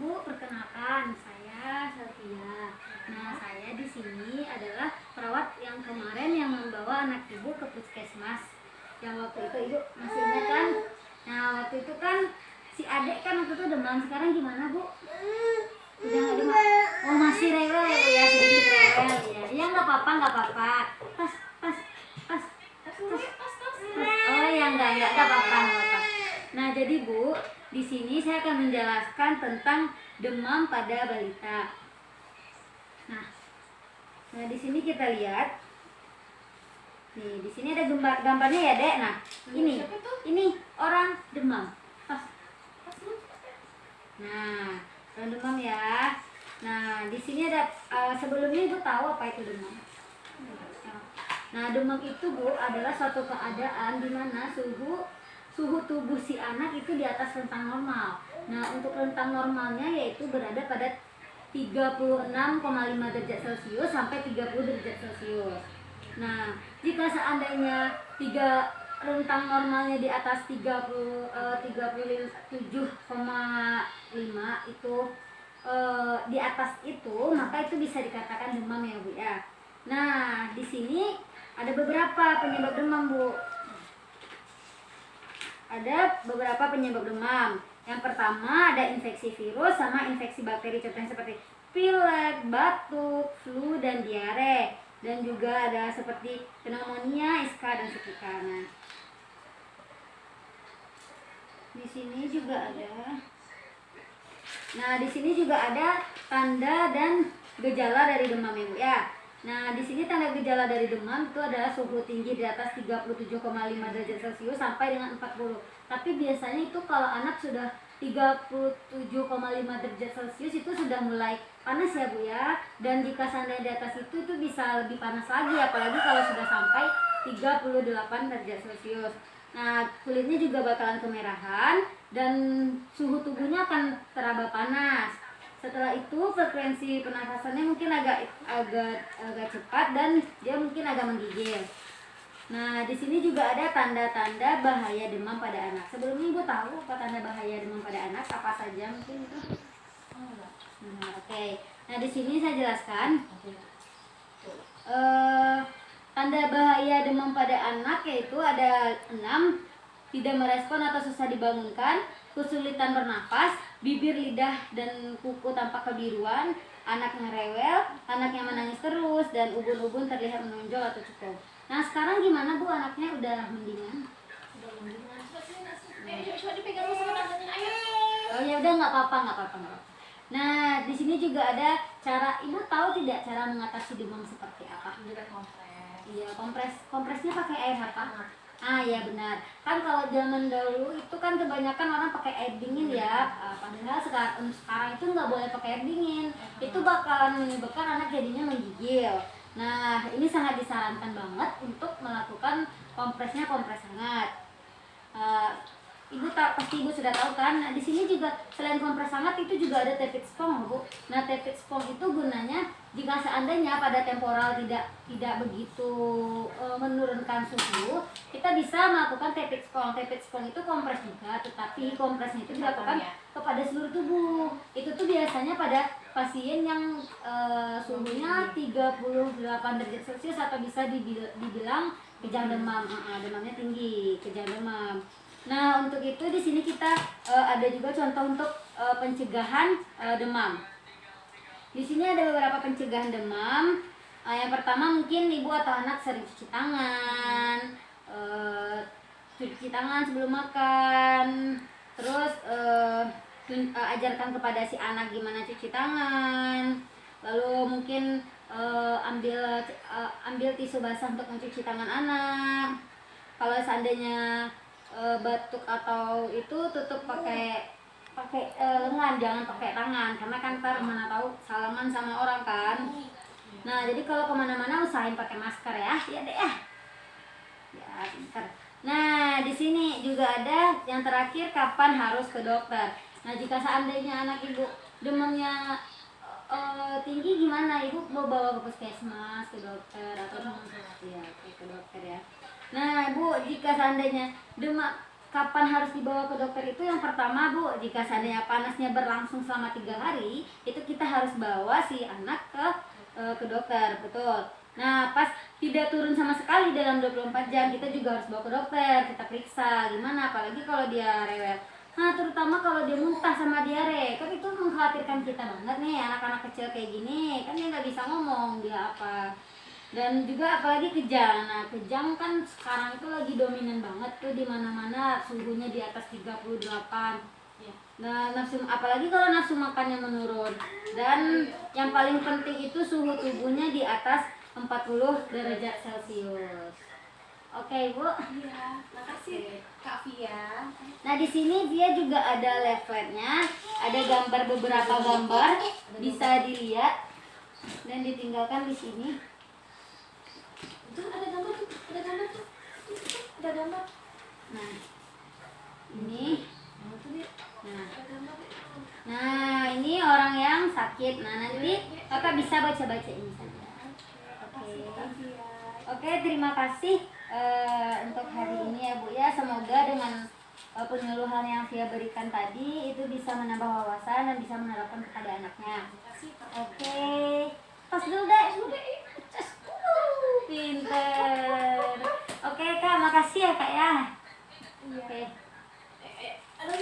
Bu, perkenalkan saya Sofia. Nah, saya di sini adalah perawat yang kemarin yang membawa anak ibu ke puskesmas. Yang waktu itu ibu masih ingat kan? Nah, waktu itu kan si adek kan waktu itu demam. Sekarang gimana Bu? Udah nggak demam? Oh, masih rewel ya Bu ya, sedikit rewel ya. Ya nggak apa-apa, nggak apa-apa. Tas, tas, tas, tas, tas. Oh ya nggak apa-apa, nggak apa. Nah, jadi Bu, di sini saya akan menjelaskan tentang demam pada balita. Nah, di sini kita lihat. Nih, di sini ada gambarnya ya, Dek. Nah, ini orang demam. Nah, orang demam ya. Nah, di sini ada sebelumnya Ibu tahu apa itu demam? Nah, demam itu Bu adalah suatu keadaan di mana suhu tubuh si anak itu di atas rentang normal. Nah, untuk rentang normalnya yaitu berada pada 36,5 derajat Celcius sampai 30 derajat Celcius. Nah, jika seandainya rentang normalnya di atas 37,5 itu di atas itu, maka itu bisa dikatakan demam ya Bu ya. Nah, di sini ada beberapa penyebab demam Bu. Ada beberapa penyebab demam. Yang pertama ada infeksi virus sama infeksi bakteri, contohnya seperti pilek, batuk, flu, dan diare. Dan juga ada seperti pneumonia, ISKA, dan setrika. Di sini juga ada. Nah, di sini juga ada tanda dan gejala dari demam ya Bu ya. Nah, di sini tanda gejala dari demam itu adalah suhu tinggi di atas 37,5 derajat Celcius sampai dengan 40. Tapi biasanya itu kalau anak sudah 37,5 derajat Celcius itu sudah mulai panas ya Bu ya. Dan jika seandainya di atas itu bisa lebih panas lagi, apalagi kalau sudah sampai 38 derajat Celcius. Nah, kulitnya juga bakalan kemerahan dan suhu tubuhnya akan teraba panas. Setelah itu frekuensi pernafasannya mungkin agak cepat dan dia mungkin agak menggigil. Nah, di sini juga ada tanda-tanda bahaya demam pada anak. Sebelumnya Ibu tahu apa tanda bahaya demam pada anak? Apa saja mungkin itu? Nah, oke. Nah, di sini saya jelaskan. Tanda bahaya demam pada anak yaitu ada 6. Tidak merespon atau susah dibangunkan, kesulitan bernafas, bibir, lidah, dan kuku tampak kebiruan, anaknya rewel, anaknya menangis terus, dan ubun-ubun terlihat menonjol atau cukup. Nah, sekarang gimana Bu, anaknya udah mendingan? Udah mendingan. Coba dipegang sama tantenya, ayo. Oh ya udah, nggak apa-apa. Nah, di sini juga ada cara, Ibu tahu tidak cara mengatasi demam seperti apa? Kompres. Iya, kompresnya pakai air apa? Ah ya benar. Kan kalau zaman dahulu itu kan kebanyakan orang pakai air dingin ya. Padahal sekarang itu nggak boleh pakai air dingin. Itu bakalan menyebabkan anak jadinya menggigil. Nah, ini sangat disarankan banget untuk melakukan kompres hangat. Pasti Ibu sudah tahu kan. Nah, di sini juga selain kompres hangat itu juga ada tepit spong, Bu. Nah, tepit spong itu gunanya jika seandainya pada temporal tidak begitu menurunkan suhu, kita bisa melakukan tepit spong. Tepit spong itu kompres juga, tetapi kompresnya itu dilakukan kepada seluruh tubuh. Itu tuh biasanya pada pasien yang suhunya 38 derajat Celcius atau bisa dibilang kejang demam. Demamnya tinggi, kejang demam. Nah, untuk itu di sini kita ada juga contoh untuk pencegahan demam. Di sini ada beberapa pencegahan demam. Yang pertama mungkin ibu atau anak sering cuci tangan, sebelum makan. Terus ajarkan kepada si anak gimana cuci tangan. Lalu mungkin ambil tisu basah untuk mencuci tangan anak. Kalau seandainya batuk atau itu tutup pakai lengan, jangan pakai tangan, karena kan ntar mana tahu salaman sama orang kan. Nah, jadi kalau kemana-mana usahain pakai masker ya Dek ya. Ya pintar. Nah, di sini juga ada yang terakhir, kapan harus ke dokter. Nah, jika seandainya anak ibu demamnya tinggi, gimana ibu mau bawa ke puskesmas, ke dokter atau ya ke dokter ya. Nah, Bu, jika seandainya demam kapan harus dibawa ke dokter itu yang pertama Bu, jika seandainya panasnya berlangsung selama 3 hari, itu kita harus bawa si anak ke dokter, betul. Nah, pas tidak turun sama sekali dalam 24 jam, kita juga harus bawa ke dokter, kita periksa gimana, apalagi kalau dia rewel. Nah, terutama kalau dia muntah sama diare, kan itu mengkhawatirkan kita banget nih, anak-anak kecil kayak gini, kan dia nggak bisa ngomong dia apa. Dan juga apalagi kejang. Nah, kejang kan sekarang itu lagi dominan banget tuh di mana-mana, suhunya di atas 38. Ya. Nah, apalagi kalau nafsu makannya menurun. Dan yang paling penting itu suhu tubuhnya di atas 40 derajat Celcius. Oke, Bu. Iya, makasih Kak Via. Nah, di sini dia juga ada leafletnya, ada gambar beberapa gambar, bisa dilihat dan ditinggalkan di sini. Tuh ada gambar tuh, ada gambar tuh. Ada gambar. Nah, ini. Nah, ini orang yang sakit. Nah, nanti Kakak bisa baca-baca ini saja. Oke, terima kasih untuk hari ini ya Bu ya. Semoga dengan penyuluhan yang Via berikan tadi itu bisa menambah wawasan dan bisa menerapkan kepada anaknya. Oke, pas dulu deh. Pinter. Oke Kak, makasih ya Kak ya. Oke. Ada